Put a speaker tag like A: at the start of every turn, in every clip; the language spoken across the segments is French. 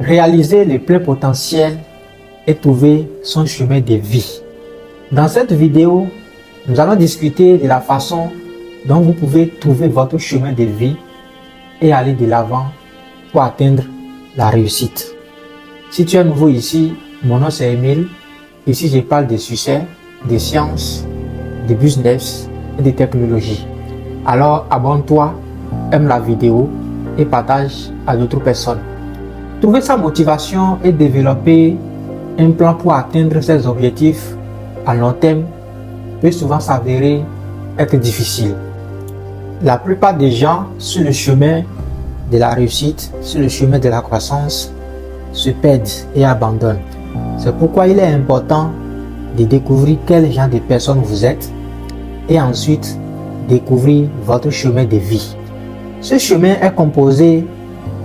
A: réaliser le plein potentiel et trouver son chemin de vie. Dans cette vidéo, nous allons discuter de la façon dont vous pouvez trouver votre chemin de vie et aller de l'avant pour atteindre la réussite. Si tu es nouveau ici, mon nom c'est Emile. Ici, je parle de succès, de sciences, de business et de technologie. Alors, abonne-toi, aime la vidéo et partage à d'autres personnes. Trouver sa motivation et développer un plan pour atteindre ses objectifs à long terme peut souvent s'avérer être difficile. La plupart des gens sur le chemin de la réussite, sur le chemin de la croissance, se perdent et abandonnent. C'est pourquoi il est important de découvrir quel genre de personne vous êtes et ensuite découvrir votre chemin de vie. Ce chemin est composé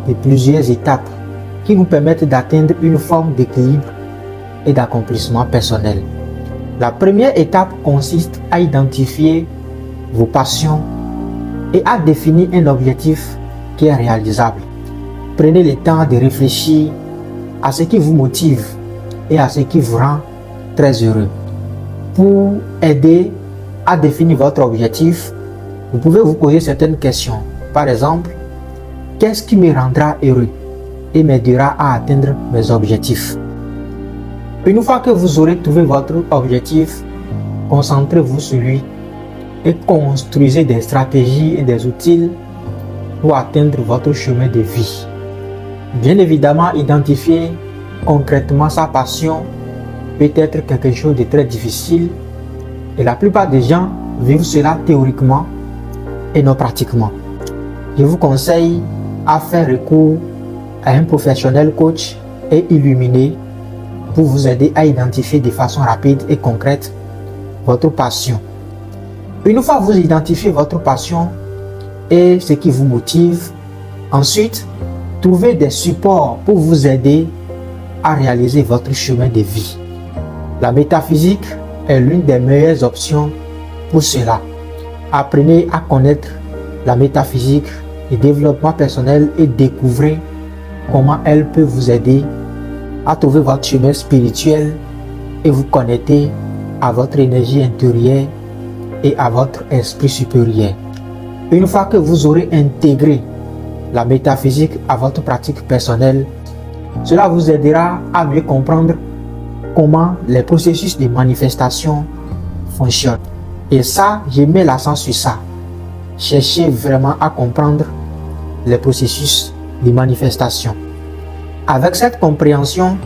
A: de plusieurs étapes qui vous permettent d'atteindre une forme d'équilibre et d'accomplissement personnel. La première étape consiste à identifier vos passions et à définir un objectif qui est réalisable. Prenez le temps de réfléchir à ce qui vous motive et à ce qui vous rend très heureux. Pour aider à définir votre objectif, vous pouvez vous poser certaines questions. Par exemple, qu'est-ce qui me rendra heureux et m'aidera à atteindre mes objectifs? Une fois que vous aurez trouvé votre objectif, concentrez-vous sur lui et construisez des stratégies et des outils pour atteindre votre chemin de vie. Bien évidemment, identifier concrètement sa passion peut être quelque chose de très difficile et la plupart des gens vivent cela théoriquement et non pratiquement. Je vous conseille à faire recours à un professionnel coach et illuminé pour vous aider à identifier de façon rapide et concrète votre passion. Une fois que vous identifiez votre passion et ce qui vous motive, ensuite, trouvez des supports pour vous aider à réaliser votre chemin de vie. La métaphysique est l'une des meilleures options pour cela. Apprenez à connaître la métaphysique, le développement personnel et découvrez comment elle peut vous aider à trouver votre chemin spirituel et vous connecter à votre énergie intérieure et à votre esprit supérieur. Une fois que vous aurez intégré la métaphysique à votre pratique personnelle, cela vous aidera à mieux comprendre comment les processus de manifestation fonctionnent. Et ça, je mets l'accent sur ça. Cherchez vraiment à comprendre les processus de manifestation. Avec cette compréhension,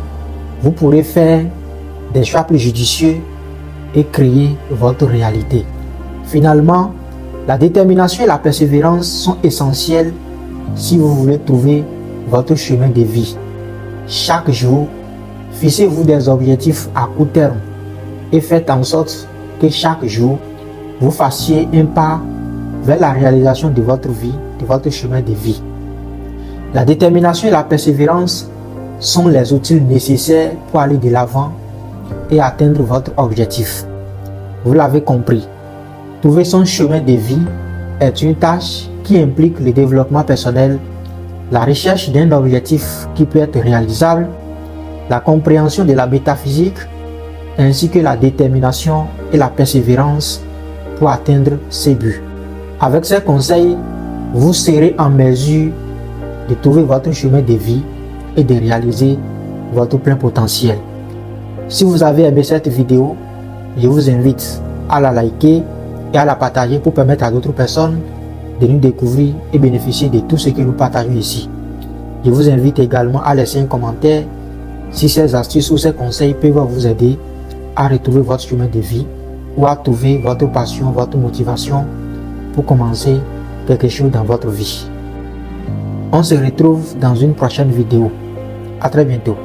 A: vous pourrez faire des choix plus judicieux et créer votre réalité. Finalement, la détermination et la persévérance sont essentielles si vous voulez trouver votre chemin de vie. Chaque jour, fixez-vous des objectifs à court terme et faites en sorte que chaque jour, vous fassiez un pas vers la réalisation de votre vie, de votre chemin de vie. La détermination et la persévérance sont les outils nécessaires pour aller de l'avant et atteindre votre objectif. Vous l'avez compris, trouver son chemin de vie est une tâche qui implique le développement personnel, la recherche d'un objectif qui peut être réalisable, la compréhension de la métaphysique, ainsi que la détermination et la persévérance pour atteindre ses buts. Avec ces conseils, vous serez en mesure de trouver votre chemin de vie et de réaliser votre plein potentiel. Si vous avez aimé cette vidéo, je vous invite à la liker et à la partager pour permettre à d'autres personnes de nous découvrir et bénéficier de tout ce que nous partageons ici. Je vous invite également à laisser un commentaire si ces astuces ou ces conseils peuvent vous aider à retrouver votre chemin de vie ou à trouver votre passion, votre motivation pour commencer quelque chose dans votre vie. On se retrouve dans une prochaine vidéo. À très bientôt.